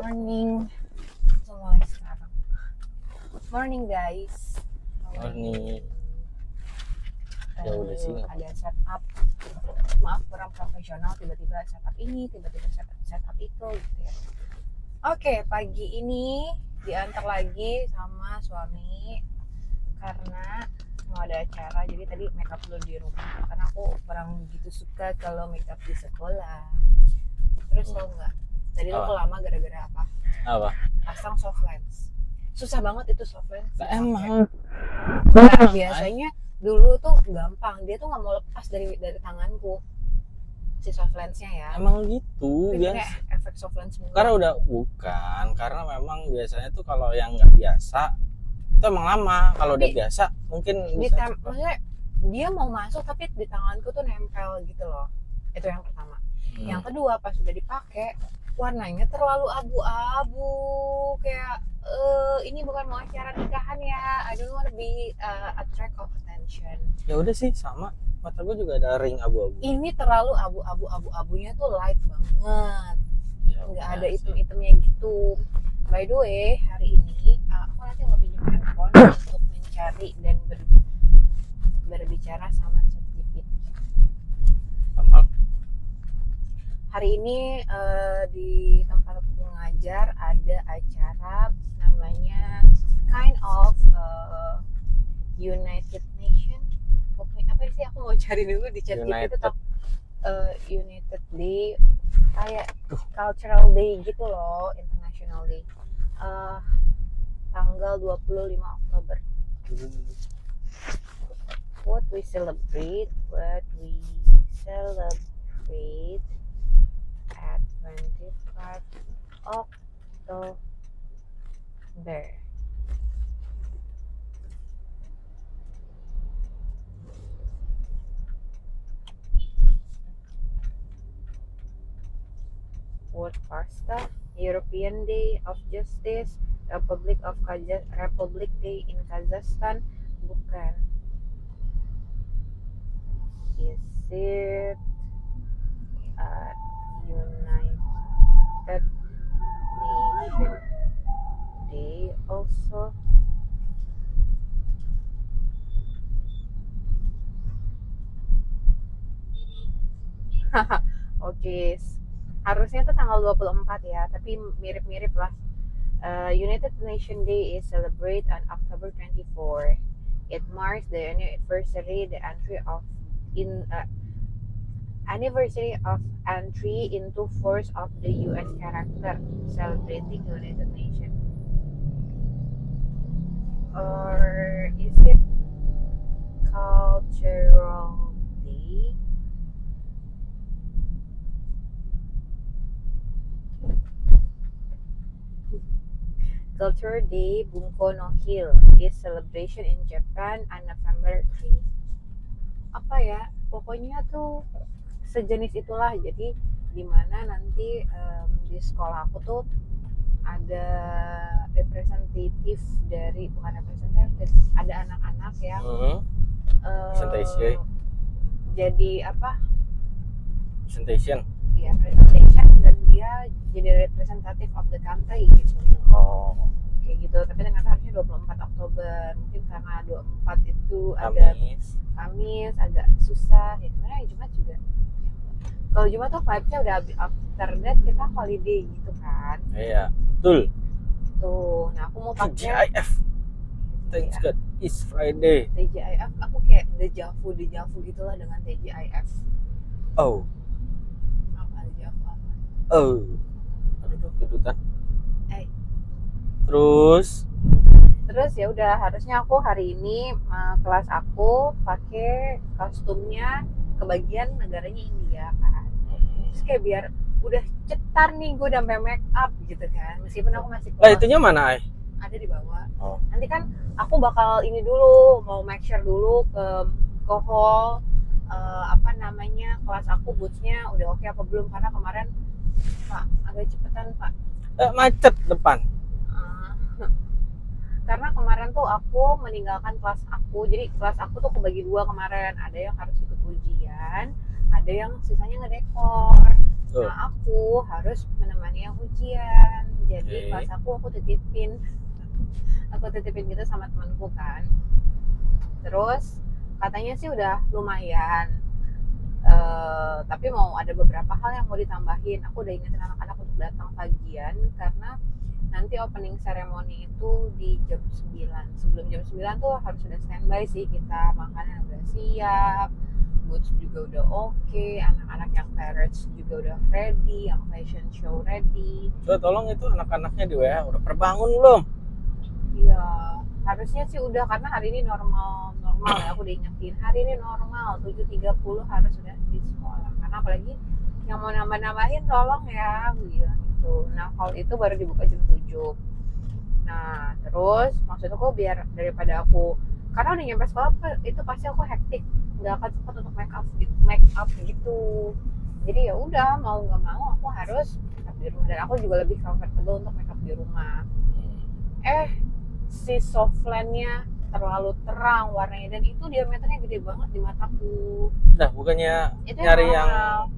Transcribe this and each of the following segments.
Morning. Mulai sekarang. Morning guys. Morning. Ya udah sih. Ada setup. Maaf kurang profesional, tiba-tiba setup ini, tiba-tiba setup itu gitu ya. Oke, pagi ini diantar lagi sama suami karena mau ada acara. Jadi tadi makeup dulu di rumah karena aku kurang begitu suka kalau makeup di sekolah. Terus tau nggak? Tadi aku lama gara-gara apa? Apa? Pasang soft lens. Susah banget itu soft lens. Nah, emang. Nah, biasanya dulu tuh gampang. Dia tuh nggak mau lepas dari tanganku si soft lensnya ya. Emang gitu biasa. biasa. Efek soft lens mulu. Karena udah bukan, karena memang biasanya tuh kalau yang nggak biasa itu emang lama. Kalau udah biasa mungkin bisa. Maksudnya dia mau masuk tapi di tanganku tuh nempel gitu loh. Itu yang pertama. Yang kedua pas udah dipakai warnanya terlalu abu-abu kayak ini bukan mau acara nikahan ya. I don't want to be attract of attention. Ya udah sih sama. Mata gue juga ada ring abu-abu. Ini terlalu abu-abunya tuh light banget. Ya, nggak ada item-itemnya gitu. By the way, hari ini aku nanti mau pinjam handphone untuk mencari dan berbicara sama ChatGPT. Sama. Hari ini di tempat aku mengajar ada acara namanya kind of United Nation. Pokoknya apa sih, aku mau cari dulu di ChatGPT tetap United Day, kayak Cultural Day gitu loh, International Day. Tanggal 25 Oktober. What we celebrate at 25 October. World Pasta, European Day of Justice, Republic Day in Kazakhstan, bukan. Is it United Nation Day also? Oke, harusnya itu tanggal 24 ya, tapi mirip-mirip lah. United Nation Day is celebrated on October 24. It marks the anniversary entry into force of the UN Charter celebrating United Nations. Or is it Cultural Day? Culture Day Bunko no Hill is celebration in Japan on November 3. Apa ya? Pokoknya tuh sejenis itulah. Jadi dimana nanti di sekolah aku tuh ada representatif dari, bukan representatif, ada anak-anak yang jadi apa? Presentation. Ya, presentation, dan dia jadi representative of the country gitu. Kayak gitu. Tapi ternyata harusnya 24 Oktober. Mungkin karena 24 itu ada Kamis agak susah. Ya sebenarnya Jumat juga. Kalau Jumat tuh vibe-nya udah after that kita holiday gitu kan. Iya, betul. Tuh, nah aku mau pakai TGIF. Thanks God, it's Friday. TGIF, aku kayak deja vu gitulah dengan TGIF. Oh. Aduh, kedutan. Terus ya udah, harusnya aku hari ini kelas aku pakai kostumnya kebagian negaranya India kan. Terus kayak biar udah cetar nih, gue udah make up gitu kan, meskipun aku masih kelas. Itunya mana, Ay? Ada di bawah. Nanti kan aku bakal ini dulu, mau make sure dulu ke hall, kelas aku bootsnya udah oke apa belum, karena kemarin Pak agak cepetan Pak. Macet depan. Karena kemarin tuh aku meninggalkan kelas aku, jadi kelas aku tuh kebagi dua kemarin, ada yang harus ikut ujian, ada yang sisanya ngedekor. Nah aku harus menemani yang ujian, Jadi pas aku titipin gitu sama temanku kan. Terus katanya sih udah lumayan. Tapi mau ada beberapa hal yang mau ditambahin. Aku udah ingetin anak-anak untuk datang pagian karena nanti opening ceremony itu di jam 9. Sebelum jam 9 tuh harus sudah standby sih kita, makanan udah siap, boots juga udah oke, anak-anak yang parents juga udah ready, yang fashion show ready. Coba tolong itu anak-anaknya di WA udah terbangun belum? Iya, harusnya sih udah karena hari ini normal ya, aku udah ingetin hari ini normal 7.30 harus sudah di sekolah. Karena apalagi yang mau nambah-nambahin tolong ya, aku bilang gitu. Nah, hall itu baru dibuka jam 7. Nah, terus maksud aku biar daripada aku karena udah nyampe sekolah itu pasti aku hektik, nggak akan sempat untuk make up gitu. Jadi ya udah mau nggak mau aku harus make up di rumah dan aku juga lebih comfortable untuk make up di rumah. Si softlandnya terlalu terang warnanya dan itu diameternya gede banget di mataku. Nah, bukannya Itu nyari yang mahal.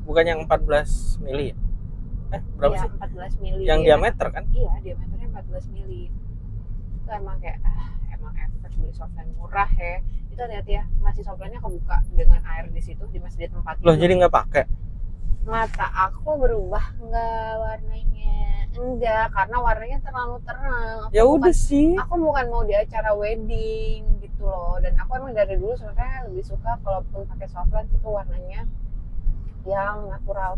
bukan yang 14 mili ya? Berapa Iya, sih? 14 mili. Yang ya. diameter kan? Iya, diameternya 14 mili. Itu emang kayak emang effort beli softland murah ya. Itu hati-hati ya, masih softlandnya kebuka dengan air di situ, masih di tempat Loh, itu. jadi nggak pakai? Mata aku berubah nggak warnanya? Enggak, karena warnanya terlalu terang. Ya udah sih. Aku bukan mau di acara wedding gitu loh, dan aku emang dari dulu sebenarnya lebih suka kalaupun pakai softland itu warnanya yang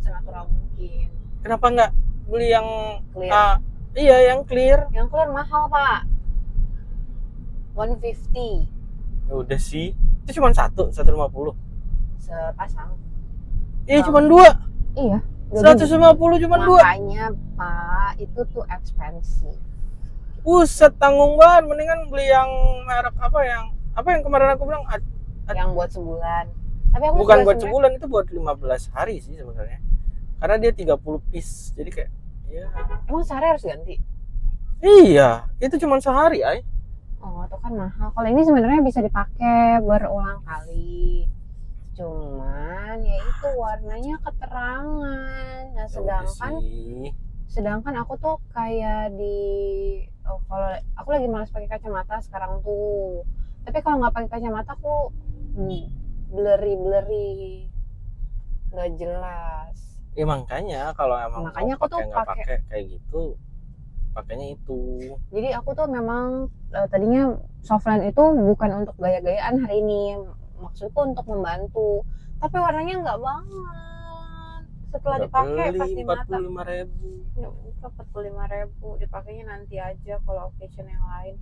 senatural mungkin. Kenapa nggak beli yang Clear. Iya, yang clear. Yang clear mahal pak, 150 Ya udah sih. Itu cuma 150. sepasang. Iya, cuma 2. Iya. 150 cuma 2. Makanya pak, itu tuh expensive. Buset, tanggung banget. Mendingan beli yang merek apa yang kemarin aku bilang Yang buat sebulan. Tapi aku bukan juga buat sebulan, itu buat 15 hari sih sebenarnya. Karena dia 30 piece. Jadi kayak ya. Emang sehari harus ganti? Iya, itu cuma sehari, ay. Oh, itu kan mahal. Kalau ini sebenarnya bisa dipakai berulang kali. Cuman ya itu warnanya keterangan. Nah, sedangkan aku tuh kayak kalau aku lagi malas pakai kacamata sekarang tuh. Tapi kalau nggak pakai kacamata aku blurry, nggak jelas. Ya makanya kalau emang Makanya aku tuh nggak pakai kayak gitu, pakainya itu. Jadi aku tuh memang tadinya softland itu bukan untuk gaya-gayaan hari ini, maksudku untuk membantu. Tapi warnanya nggak banget. Setelah dipakai pasti mata. 45.000. Ya, 45.000 dipakainya nanti aja kalau occasion yang lain.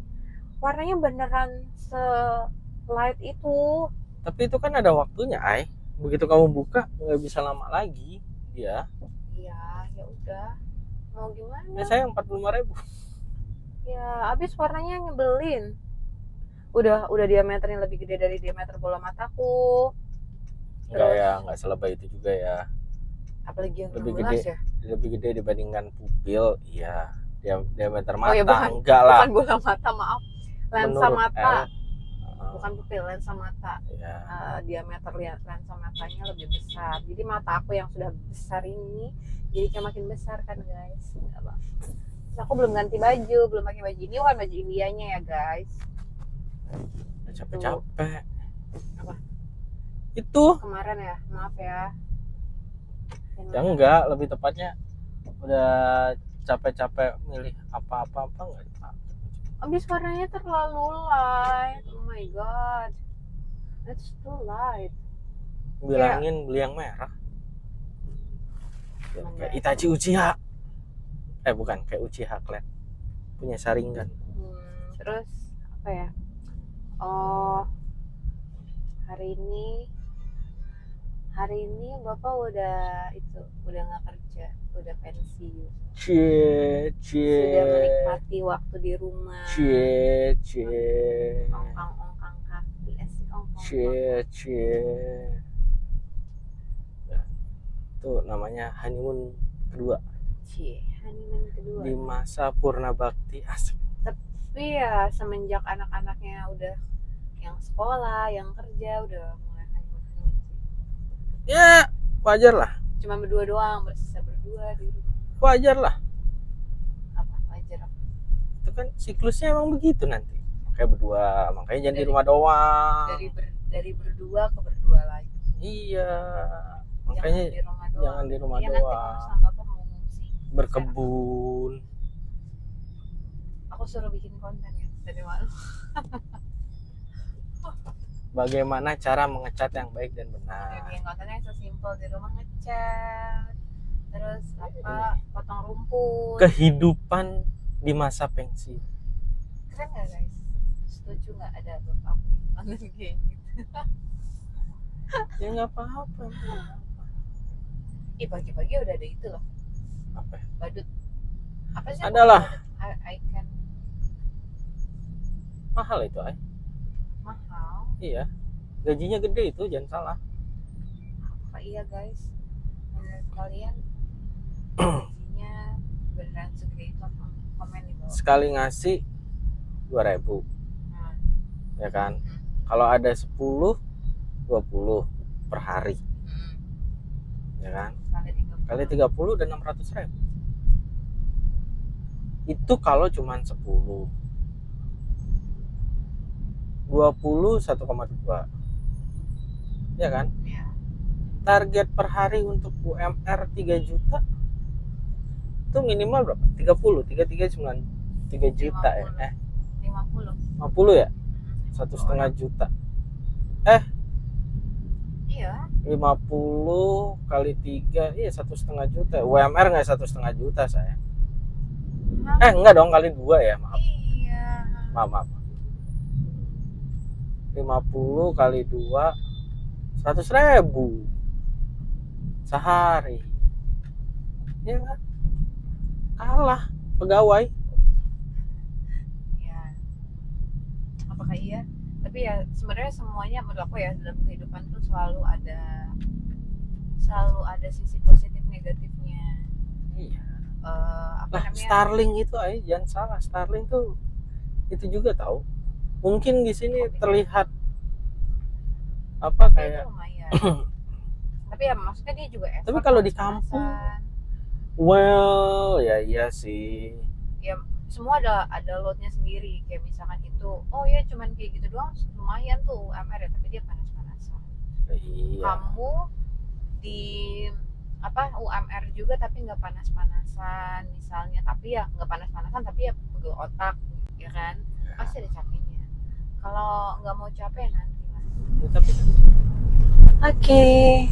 Warnanya beneran se-light itu. Tapi itu kan ada waktunya, ay. Begitu kamu buka nggak bisa lama lagi, ya. Iya, ya udah. Mau gimana? Ya saya 45.000. Ya, abis warnanya nyebelin. Udah diameternya lebih gede dari diameter bola mataku. Nggak selebay itu juga ya. Apalagi yang lebih 16 gede ya. Lebih gede dibandingkan pupil, iya. Diameter mata. Oh ya, enggak lah. Bukan bola mata, maaf. Lensa Menurut mata. Bukan pupil, lensa mata. Ya. Diameter lensa matanya lebih besar. Jadi mata aku yang sudah besar ini jadi kayak makin besar kan, guys. Enggak bang. Terus aku belum ganti baju, belum pakai baju ini, bukan baju Indianya ya, guys. Capek-capek. Apa? Itu kemarin ya, maaf ya. Ya enggak, lebih tepatnya udah capek-capek milih apa-apa enggak dipakai. Abis warnanya terlalu light. Oh my god, that's too light. Bilangin beli yang merah. Kayak Itachi Uchiha. Bukan, kayak Uchiha Clan. Punya Sharingan. Terus apa ya? Oh, hari ini Bapak udah nggak kerja, udah pensiun. Sudah menikmati waktu di rumah. Ongkang kaki, asik ongkang. Itu namanya honeymoon kedua. Honeymoon kedua. Di masa purna bakti, asik. Tapi ya semenjak anak-anaknya udah yang sekolah, yang kerja, udah mulai honeymoon sih. Ya, wajar lah. Cuma berdua doang, bersisa berdua di rumah. Wajar lah. kan siklusnya emang begitu nanti. Kayak berdua, makanya jangan di rumah doang. Dari berdua ke berdua lagi. Iya, makanya jangan di rumah Iya, doang. nanti mama sama bapak mau ngungsi. Berkebun. Aku suruh bikin konten ya dari malam. Bagaimana cara mengecat yang baik dan benar. Bikin kontennya sesimpel di rumah ngecat. Terus apa? Potong rumput. Kehidupan di masa pensiun. Keren nggak guys? Setuju nggak ada bapak aku bikin konten kayak gitu? Ya nggak apa-apa. Ih, pagi-pagi udah ada itu loh. Apa? Badut. Apa sih? Adalah. Icon. Mahal itu, ay. Mahal. Iya. Gajinya gede itu, jangan salah. Apa iya guys? Menurut kalian gajinya beneran segede itu? Komen di bawah. Sekali ngasih 2.000, ya kan? Kalau ada 10, 20 per hari, ya kan? Kali 30 udah 600.000. Itu kalau cuman 10. 20 1,2, ya kan? Ya. Target per hari untuk UMR 3 juta itu minimal berapa? 3 juta 50. ya? 50. 50 ya? 1,5 juta. Iya. 50 kali 3, iya 1,5 juta. UMR nggak 1,5 juta saya. Enggak dong, kali 2 ya, maaf. Iya. Maaf. 50 kali 2, 100.000 sehari. Ya kan? Kalah pegawai. Ya. Apakah iya? Tapi ya sebenarnya semuanya menurut aku ya dalam kehidupan tuh selalu ada sisi positif negatifnya. Iya. Apa namanya? Starlink itu jangan salah, Starlink tuh itu juga tahu. Mungkin di sini terlihat apa Itu kayak lumayan. Tapi ya maksudnya dia juga effort. Tapi kalau di kampung, well, ya iya sih. Ya semua ada loadnya sendiri. Kayak misalkan itu, oh ya cuman kayak gitu doang, lumayan tuh UMR ya, tapi dia panas-panasan. Iya. Kamu di UMR juga tapi nggak panas-panasan misalnya, tapi ya nggak panas-panasan tapi ya pegel otak, ya kan? Pasti ada capeknya. Kalau nggak mau capek nanti lah. Ya, tapi Okay.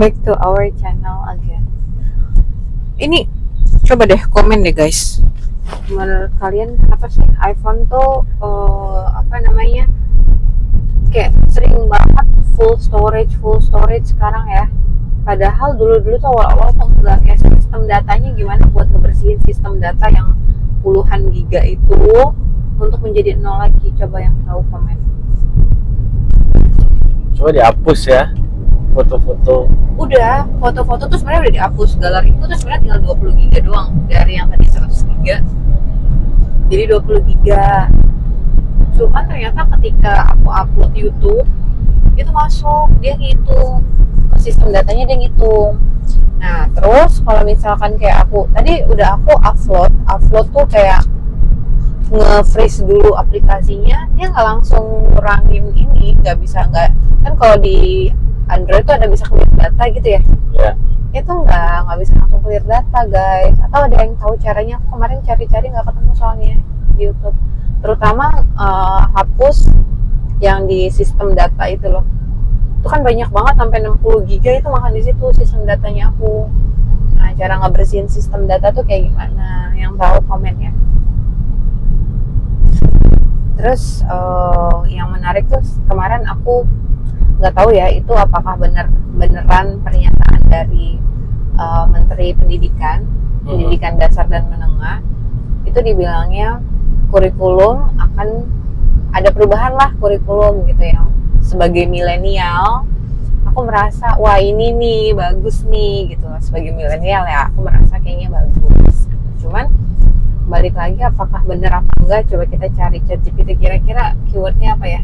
back to our channel again. Ini coba deh komen deh guys. Menurut kalian kenapa sih iPhone tuh kayak sering banget full storage sekarang ya? Padahal dulu tuh awal-awal tuh enggak, kayak sistem datanya gimana buat ngebersihin sistem data yang puluhan giga itu untuk menjadi 0 lagi. Coba yang tahu komen. coba dihapus ya foto-foto. Udah, foto-foto tuh sebenarnya udah dihapus. Galeriku tuh sebenarnya tinggal 20 giga doang dari yang tadi 100 giga. Jadi 20 giga. Cuman ternyata ketika aku upload YouTube itu masuk, dia ngitung ke sistem datanya, dia ngitung. Nah terus kalau misalkan kayak aku tadi udah aku upload tuh kayak nge-freeze dulu aplikasinya, dia nggak langsung ngurangin ini, nggak kan kalau di Android tuh ada bisa clear data gitu ya. Ya. Itu nggak bisa langsung clear data guys. Atau ada yang tahu caranya? Aku kemarin cari-cari nggak ketemu soalnya di YouTube. Terutama hapus yang di sistem data itu loh. Itu kan banyak banget sampai 60 giga itu makan di situ sistem datanya aku. Nah, cara ngebersihin sistem data tuh kayak gimana? Yang tahu komen ya. Terus yang menarik tuh kemarin aku nggak tahu ya itu apakah beneran pernyataan dari Menteri Pendidikan Dasar dan Menengah, itu dibilangnya kurikulum akan ada perubahan lah kurikulum gitu ya. Sebagai milenial aku merasa wah ini nih bagus nih gitu. Sebagai milenial ya aku merasa kayaknya bagus. Cuman balik lagi apakah bener apa enggak, coba kita cari ChatGPT, kira-kira keywordnya apa ya.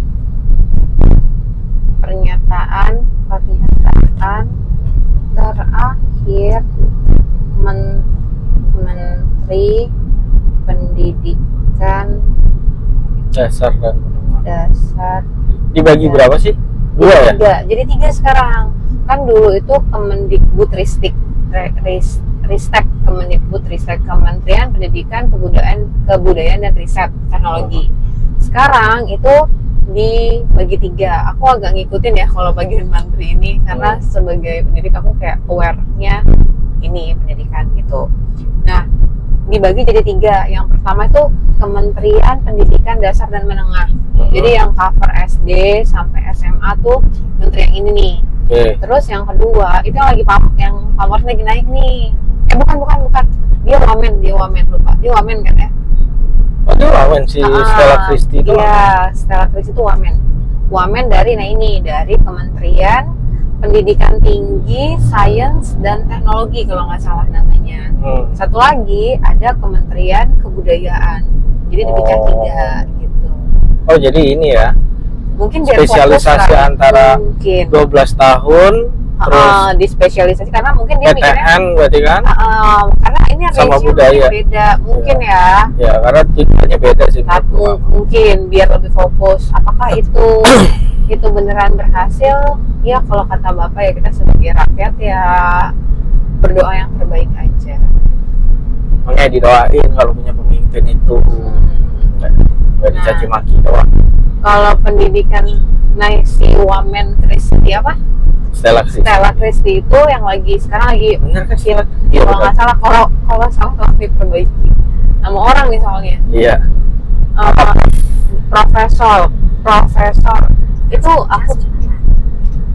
Pernyataan terakhir Menteri Pendidikan Dasar dan menengah. dasar. Dibagi Ya. berapa sih? 2 ya? Jadi 3 sekarang. Kan dulu itu Kemendikbudristek, Ristek, Kemendikbudristek, Kementerian Pendidikan, Kebudayaan dan Riset Teknologi. Sekarang itu dibagi 3. Aku agak ngikutin ya kalau bagian menteri ini karena sebagai pendidik aku kayak aware-nya ini pendidikan gitu. Nah, dibagi jadi 3. Yang pertama itu Kementerian Pendidikan Dasar dan Menengah. Jadi yang cover SD sampai SMA tuh menteri yang ini nih. Oke. Terus yang kedua itu yang lagi yang pamor lagi naik nih. Bukan. Dia Wamen lupa. Dia Wamen kan ya? Oh, dia lawan si Stella Christie itu. Iya, Stella Christie itu Wamen. Wamen dari dari Kementerian Pendidikan Tinggi, Sains dan Teknologi kalau nggak salah namanya. Satu lagi ada Kementerian Kebudayaan. Jadi dipecah 3 gitu. Oh, jadi ini ya. Mungkin biar Spesialisasi fokus kan. antara mungkin 12 tahun terus dispesialisasi karena mungkin dia mikirnya PTN berarti kan? karena ini Sama range-nya budaya. beda mungkin ya. Ya, karena tujuannya beda sih. Mungkin biar lebih fokus. Apakah itu beneran berhasil? Ya kalau kata Bapak ya kita sebagai rakyat ya berdoa yang terbaik aja. Makanya didoain kalau punya pemimpin itu nggak dicaci maki doang. Kalau pendidikan si Wamen Christie apa? Stella Christie itu yang sekarang lagi Bener kan sih? Iya, kalau nggak salah kalau salah tolong diperbaiki. Nama orang nih soalnya. Iya. Profesor itu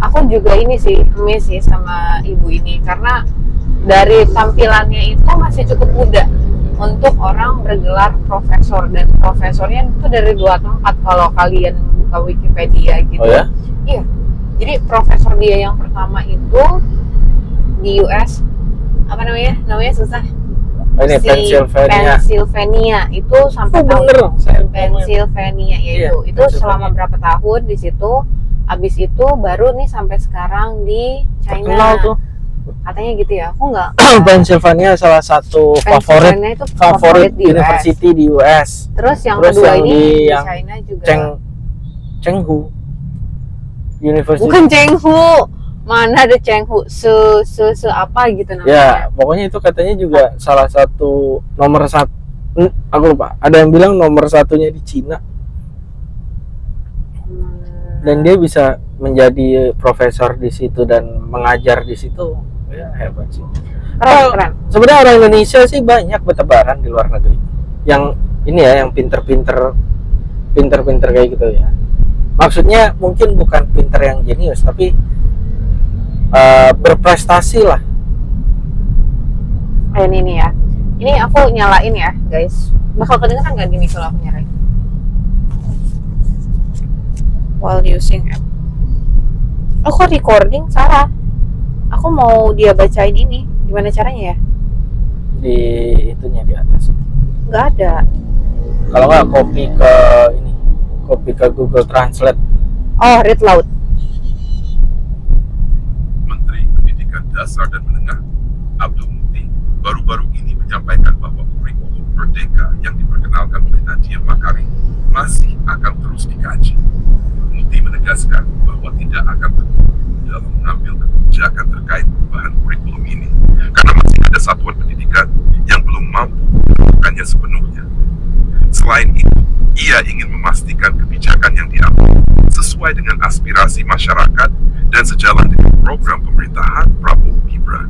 aku juga ini sih miss sih sama ibu ini karena dari tampilannya itu masih cukup muda untuk orang bergelar profesor dan profesornya itu dari 2 tempat kalau kalian buka Wikipedia gitu. Oh ya? Iya. Jadi profesor dia yang pertama itu di US apa namanya? Namanya susah. Ini Pennsylvania itu sampai Pennsylvania ya itu selama berapa tahun di situ. Abis itu baru nih sampai sekarang di China. Terkenal tuh. Katanya gitu ya. Aku nggak. Pennsylvania salah satu favorit university di US. Terus yang kedua yang ini di yang China juga. Chenghu University. Bukan Chenghu. Mana ada Chenghu? Se apa gitu namanya. Ya, pokoknya itu katanya juga salah satu nomor 1. Aku lupa. Ada yang bilang nomor 1-nya di Cina. Dan dia bisa menjadi profesor di situ dan mengajar di situ. Ya, hebat sih. Keren. Sebenarnya orang Indonesia sih banyak bertebaran di luar negeri. Yang ini ya, yang pinter-pinter kayak gitu ya. Maksudnya mungkin bukan pinter yang jenius, tapi berprestasi lah. Ini ya. Ini aku nyalain ya, guys. Bakal kedengeran nggak gini kalau aku nyalain? While using app. Oh, kok recording salah? Aku mau dia bacain ini. Gimana caranya ya? Di itunya di atas. Nggak ada. Kalau nggak copy ke Google Translate. Oh, read loud. Menteri Pendidikan Dasar dan Menengah Abdul Muti baru-baru ini menyampaikan bahwa kurikulum Merdeka yang diperkenalkan oleh Nadiem Makarim masih akan terus dikaji. Muti menegaskan bahwa tidak akan terlalu dalam mengambil kebijakan terkait perubahan kurikulum ini karena masih ada satuan pendidikan yang belum mampu melakukannya sepenuhnya. Selain itu, ia ingin memastikan kebijakan yang diambil sesuai dengan aspirasi masyarakat dan sejalan dengan program pemerintahan Prabowo Gibran.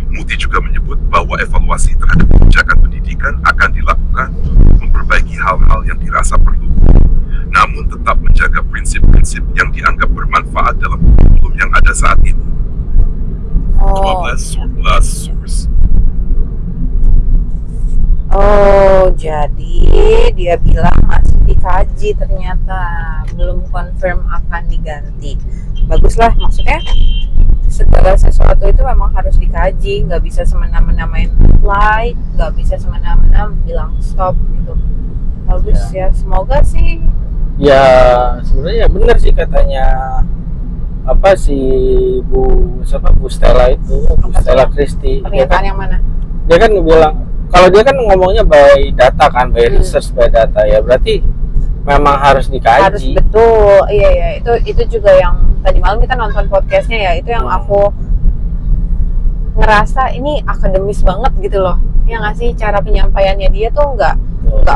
Muti juga menyebut bahwa evaluasi terhadap kebijakan pendidikan akan dilakukan untuk memperbaiki hal-hal yang dirasa perlu, namun tetap menjaga prinsip-prinsip yang dianggap bermanfaat dalam kurikulum yang ada saat ini. 12 source. Oh, jadi dia bilang masih dikaji ternyata, belum confirm akan diganti. Baguslah, maksudnya segala sesuatu itu memang harus dikaji, nggak bisa semena-mena main apply, nggak bisa semena-mena bilang stop gitu. Bagus ya, semoga sih. Ya sebenarnya benar sih katanya apa sih Bu Stella itu, Bu Stella Christie. Pernyataan yang mana? Dia kan bilang kalau dia kan ngomongnya by data kan, by research by data ya, berarti memang harus dikaji. Harus betul, iya itu juga yang tadi malam kita nonton podcastnya ya, itu yang aku ngerasa ini akademis banget gitu loh, ya nggak sih, cara penyampaiannya dia tuh nggak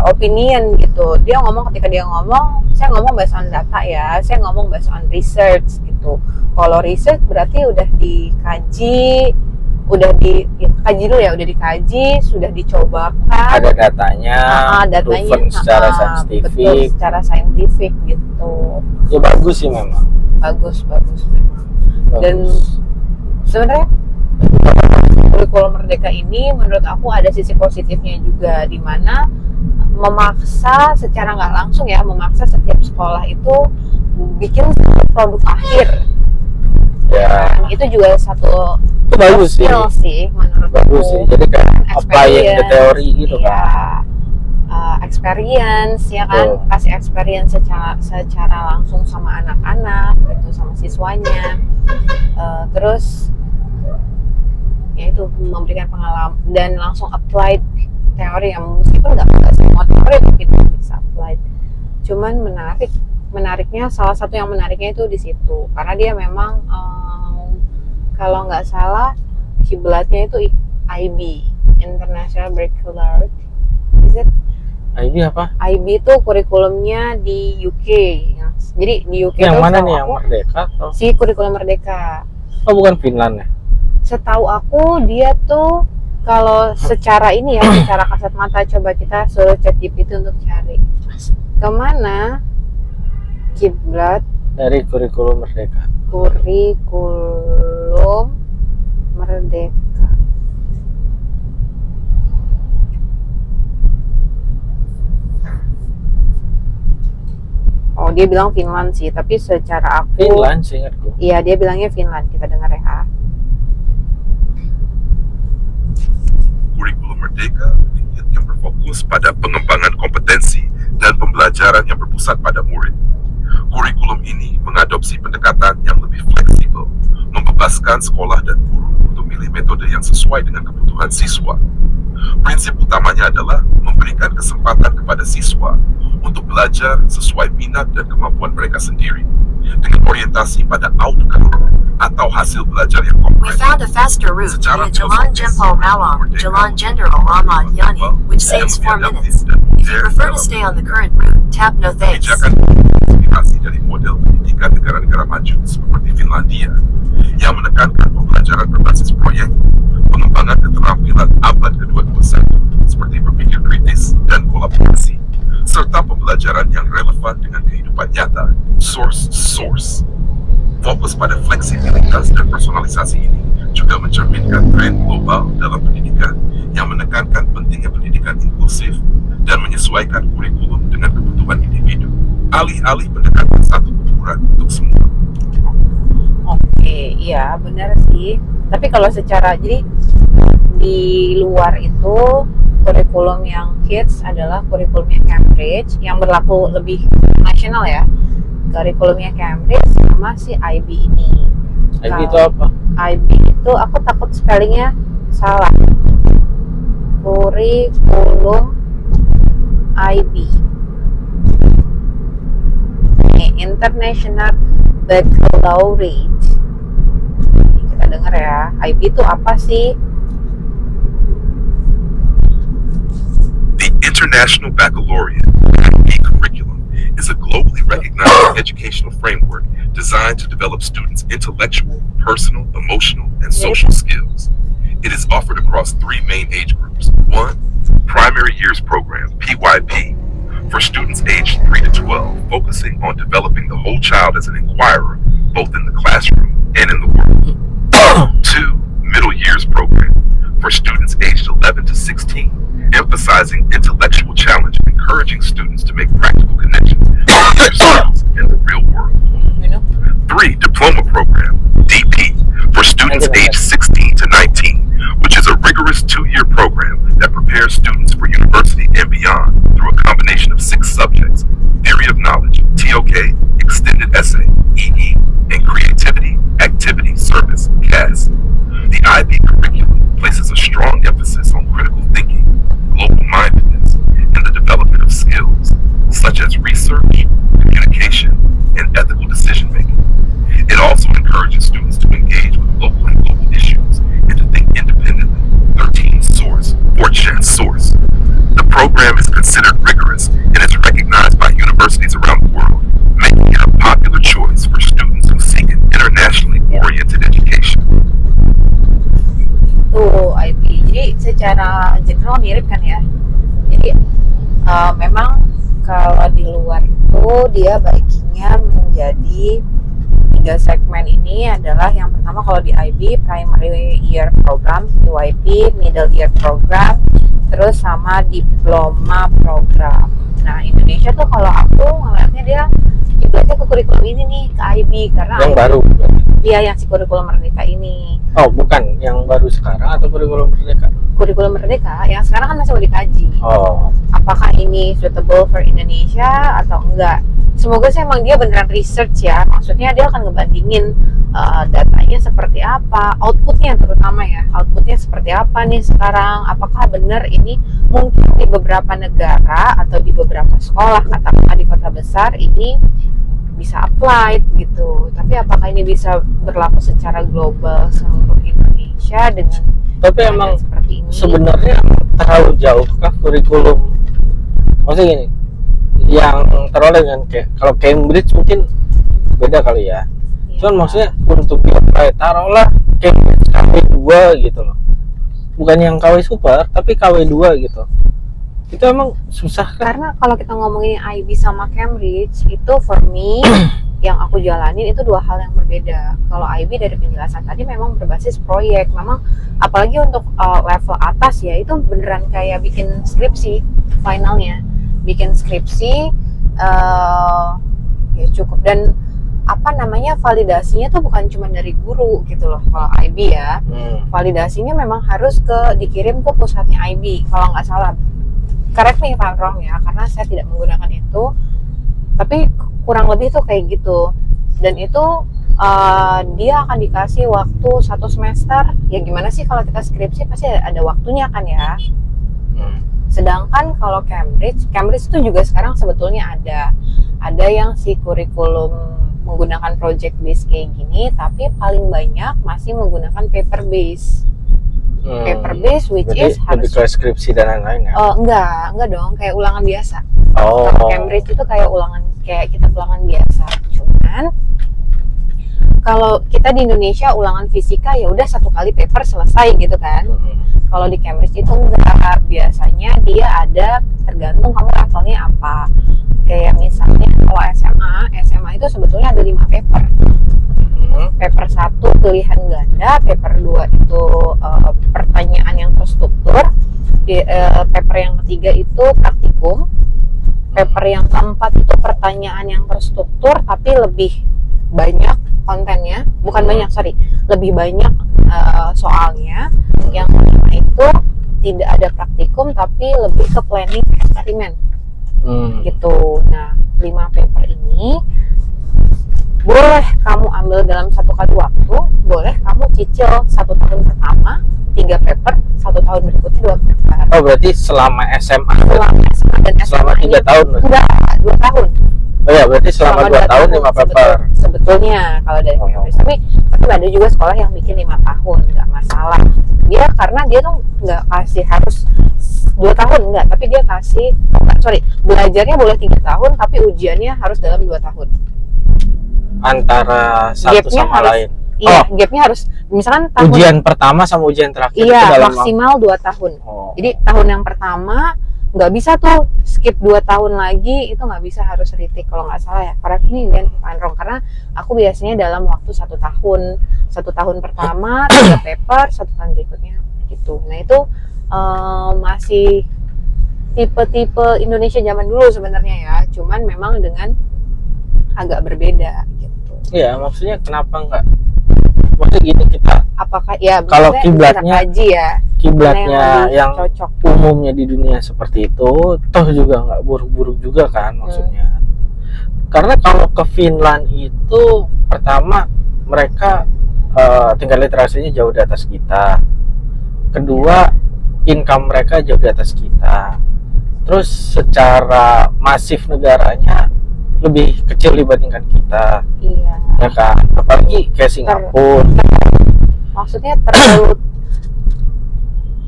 opinion gitu. Dia ngomong, ketika dia ngomong, saya ngomong based on data ya, saya ngomong based on research gitu. Kalau research berarti udah dikaji, udah dikaji, sudah dicobakan, ada datanya, proven secara betul, saintifik. secara saintifik gitu. Ya bagus sih memang. Bagus memang. Dan sebenarnya kurikulum Merdeka ini menurut aku ada sisi positifnya juga, di mana memaksa secara nggak langsung ya, memaksa setiap sekolah itu bikin produk akhir. Ya. Itu juga satu Itu bagus sih menurut bagus aku. sih. Jadi kan applying the theory gitu ya, kan. Experience ya kan, kasih experience secara langsung sama anak-anak gitu, sama siswanya. Terus ya itu memberikan pengalaman dan langsung applied teori, yang meskipun nggak semua teori mungkin bisa applied, cuman menariknya, salah satu yang menariknya itu di situ karena dia memang kalau nggak salah kiblatnya itu IB, International Baccalaureate. Is it? IB apa? IB itu kurikulumnya di UK. Jadi di UK Yang tuh mana nih, yang Merdeka atau? Si kurikulum Merdeka. Oh bukan Finland ya? Setahu aku dia tuh kalau secara ini ya, secara kasat mata, coba kita suruh ChatGPT untuk cari kemana kiblat Dari kurikulum Merdeka. Kurikulum Merdeka. Oh, dia bilang Finland sih, tapi secara aku Finland sih ingatku. Iya, dia bilangnya Finland. Kita dengar ya. Kurikulum Merdeka yang berfokus pada pengembangan kompetensi dan pembelajaran yang berpusat pada murid. Kurikulum ini mengadopsi pendekatan yang lebih fleksibel, membebaskan sekolah dan guru untuk memilih metode yang sesuai dengan kebutuhan siswa. Prinsip utamanya adalah memberikan kesempatan kepada siswa untuk belajar sesuai minat dan kemampuan mereka sendiri, dengan orientasi pada outcome atau hasil belajar yang We komprehensif. found a faster route via Jalan Jempol Malam, Jalan Jenderal Ahmad Yani, which saves 4 minutes. If you prefer to stay on the current route, tap no thanks. Kebijakan inspirasi dari model pendidikan negara-negara maju seperti Finlandia yang menekankan pembelajaran berbasis proyek, pengembangan keterampilan abad ke-21 seperti berpikir kritis dan kolaborasi, serta pembelajaran yang relevan dengan kehidupan nyata, source. Fokus pada fleksibilitas dan personalisasi ini juga mencerminkan tren global dalam pendidikan yang menekankan pentingnya pendidikan inklusif dan menyesuaikan kurikulum dengan kebutuhan individu, alih-alih pendekatan satu ukuran untuk semua. Oke, iya benar sih. Tapi kalau secara, jadi di luar itu kurikulum yang hits adalah kurikulumnya Cambridge yang berlaku lebih nasional ya. Kurikulumnya Cambridge sama si IB ini. IB itu apa? IB itu aku takut spellingnya salah. Kurikulum IB. International Baccalaureate. Kita dengar ya, IB itu apa sih? The International Baccalaureate (IB) curriculum is a globally recognized educational framework designed to develop students' intellectual, personal, emotional, and social skills. It is offered across 3 main age groups. 1. Primary Years Program, PYP, for students aged 3 to 12, focusing on developing the whole child as an inquirer, both in the classroom and in the world. 2. Middle Years Program, for students aged 11 to 16, emphasizing intellectual challenge and encouraging students to make practical connections between their skills and the real world. 3. Diploma Program, DP, for students aged 16 to 19, which is a rigorous 2-year program that prepares students for university and beyond through a combination of 6 subjects: theory of knowledge, TOK, extended essay, EE, and creativity, activity, service, CAS. The IB curriculum places a strong emphasis on critical thinking, and source. The program is considered rigorous and is recognized by universities around the world, making it a popular choice for students who seek an internationally oriented education. Tuh IB. Jadi secara general mirip kan ya. Jadi memang kalau di luar tuh dia baginya menjadi 3 segmen ini adalah yang pertama kalau di IB Primary Year Program, PYP, Middle Year Program, terus sama Diploma Program. Nah Indonesia tuh kalau aku ngeliatnya dia kiblatnya ke kurikulum ini nih, ke IB karena Yang IB, baru. iya yang si kurikulum Merdeka ini. Oh, bukan yang baru sekarang atau kurikulum Merdeka? Kurikulum Merdeka yang sekarang kan masih mau dikaji. Oh, Apakah ini suitable for Indonesia atau enggak? Semoga sih emang dia beneran research ya. Maksudnya dia akan ngebandingin datanya seperti apa, outputnya terutama ya. Outputnya seperti apa nih sekarang? Apakah benar ini mungkin di beberapa negara atau di beberapa sekolah, katakanlah di kota besar ini bisa applied gitu. Tapi apakah ini bisa berlaku secara global seluruh Indonesia dengan tapi emang seperti ini? sebenarnya terlalu jauh kah kurikulum? Maksudnya gini, yang teroleh dengan kayak kalau Cambridge mungkin beda kali ya. Cuman maksudnya untuk apply taruhlah Cambridge KW2 gitu loh. Bukan yang KW Super, tapi KW2 gitu. Itu emang susah kan? Karena kalau kita ngomongin IB sama Cambridge itu for me yang aku jalanin itu 2 hal yang berbeda. Kalau IB dari penjelasan tadi memang berbasis proyek, memang apalagi untuk level atas ya itu beneran kayak bikin skripsi finalnya, bikin skripsi ya cukup. Dan apa namanya validasinya tuh bukan cuma dari guru gitu loh kalau IB ya. Validasinya memang harus dikirim ke pusatnya IB kalau nggak salah. Correct me if I'm wrong ya, karena saya tidak menggunakan itu. Tapi kurang lebih tuh kayak gitu. Dan itu dia akan dikasih waktu 1 semester. Ya gimana sih kalau kita skripsi pasti ada waktunya kan ya. Sedangkan kalau Cambridge itu juga sekarang sebetulnya ada yang si kurikulum menggunakan project base kayak gini, tapi paling banyak masih menggunakan paper base. Paper base which Jadi is harus lebih ke skripsi dan lain-lain ya? enggak dong, kayak ulangan biasa. Oh. Kalau Cambridge itu kayak kita ulangan biasa. Cuman kalau kita di Indonesia ulangan fisika ya udah 1 kali paper selesai gitu kan. Kalau di Cambridge itu enggak, biasanya dia ada tergantung kamu levelnya apa. Kayak misalnya kalau SMA itu sebetulnya ada 5 paper. Paper 1 pilihan ganda, paper 2 itu pertanyaan yang terstruktur, paper yang ketiga itu praktikum, paper yang keempat itu pertanyaan yang terstruktur tapi lebih banyak kontennya, lebih banyak soalnya. Yang kelima itu tidak ada praktikum tapi lebih ke planning eksperimen gitu. Nah 5 paper ini boleh kamu ambil dalam 1 kali waktu, boleh kamu cicil 1 tahun pertama 3 paper, 1 tahun berikutnya 2 paper. Oh berarti selama SMA? Selama 3 tahun? Enggak, 2 tahun. Oh ya berarti selama 2 tahun 5 paper. Sebetulnya kalau dari Cambridge. Tapi ada juga sekolah yang bikin 5 tahun, nggak masalah. Dia karena dia tuh nggak kasih harus 2 tahun, enggak, tapi dia kasih belajarnya boleh 3 tahun tapi ujiannya harus dalam 2 tahun. Antara satu Gapnya sama harus, lain. Iya, gapnya harus misalkan tahun, Ujian pertama sama ujian terakhir itu iya dalam maksimal 2 tahun. Oh. Jadi tahun yang pertama nggak bisa tuh skip 2 tahun lagi, itu nggak bisa, harus retake kalau nggak salah ya. Correct me dan wrong, karena aku biasanya dalam waktu 1 tahun. 1 tahun pertama 3 paper, 1 tahun berikutnya gitu. Nah itu masih tipe-tipe Indonesia zaman dulu sebenarnya ya, cuman memang dengan agak berbeda gitu. Iya, maksudnya kenapa enggak? Maksudnya gini, kita Apakah ya kalau maksudnya kiblatnya bisa kaji ya, kiblatnya mana lebih yang cocok. umumnya di dunia seperti itu, toh juga nggak buruk-buruk juga kan maksudnya. Karena kalau ke Finland itu pertama mereka tingkat literasinya jauh di atas kita. Kedua, income mereka jauh di atas kita. Terus secara masif negaranya lebih kecil dibandingkan kita. Iya. Ya kan? Apalagi kayak Singapura. Maksudnya terlalu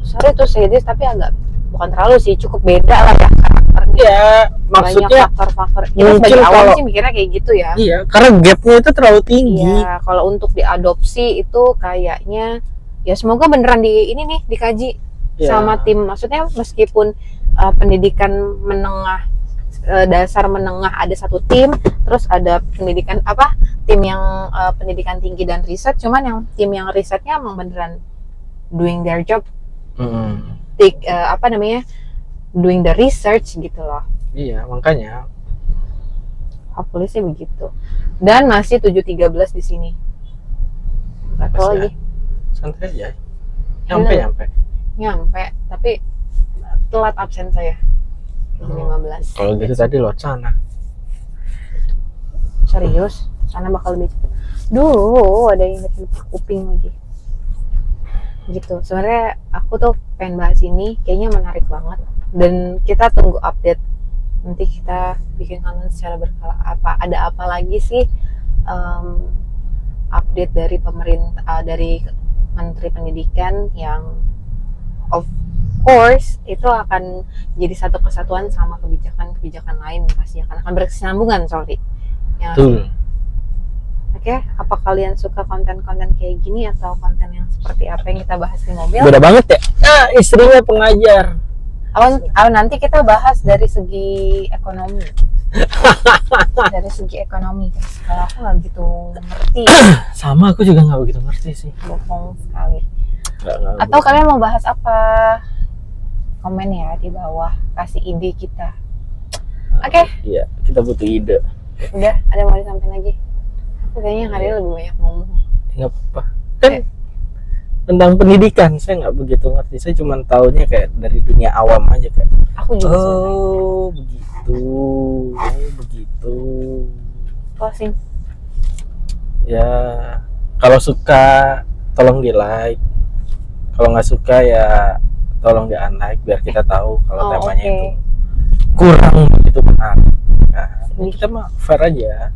sorry to say this, tapi agak bukan terlalu sih, cukup beda lah ya karakternya. Iya, Banyak maksudnya faktor-faktor. Kita mungkin sebagai awam kalau- sih mikirnya kayak gitu ya. iya, karena gapnya itu terlalu tinggi. Iya, kalau untuk diadopsi itu kayaknya ya semoga beneran di ini nih dikaji Iya. sama tim. Maksudnya meskipun pendidikan menengah dasar menengah ada satu tim, terus ada pendidikan tim yang pendidikan tinggi dan riset, cuman yang tim yang risetnya emang beneran doing their job, doing the research gitu loh. Iya, makanya Hopefully sih begitu. Dan masih 7.13 di sini. Gak tau Masih lagi. santai aja. Iya. Nyampe. Tapi telat absen saya. 7.15. Kalau gitu tadi lewat sana. Serius? Sana bakal lebih cepet. Duh, ada yang ngecip kuping lagi. Gitu. Sebenarnya aku tuh pengen bahas ini, kayaknya menarik banget. Dan kita tunggu update. Nanti kita bikin konten secara berkala. Ada apa lagi sih update dari pemerintah, dari Menteri Pendidikan yang of course itu akan jadi satu kesatuan sama kebijakan-kebijakan lain pasti akan berkesinambungan, sorry. Ya, Betul. Oke, apa kalian suka konten-konten kayak gini atau konten yang seperti apa yang kita bahas di mobil? Beda banget ya. Nah, istrinya pengajar. Nanti kita bahas dari segi ekonomi. Dari segi ekonomi, guys. Kalau aku nggak gitu ngerti, Sama aku juga nggak begitu ngerti sih. bohong sekali. Nggak Atau kalian mau bahas apa? Komen ya di bawah, kasih ide kita. Oke. Iya, kita butuh ide. Udah, ada mau disampaikan lagi? Aku kayaknya hari ini lebih banyak ngomong. Nggak apa-apa. Kan tentang pendidikan saya nggak begitu ngerti. Saya cuma taunya kayak dari dunia awam aja kayak. Aku juga sebenarnya. Oh begitu. Oh begitu. Closing. Ya kalau suka tolong di like. Kalau nggak suka ya tolong di unlike biar kita tahu kalau temanya oke. itu kurang begitu benar. Nah, ini kita mah fair aja.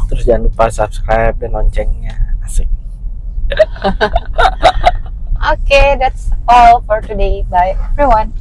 Terus jangan lupa subscribe dan loncengnya. Asik. Okay, that's all for today. Bye everyone.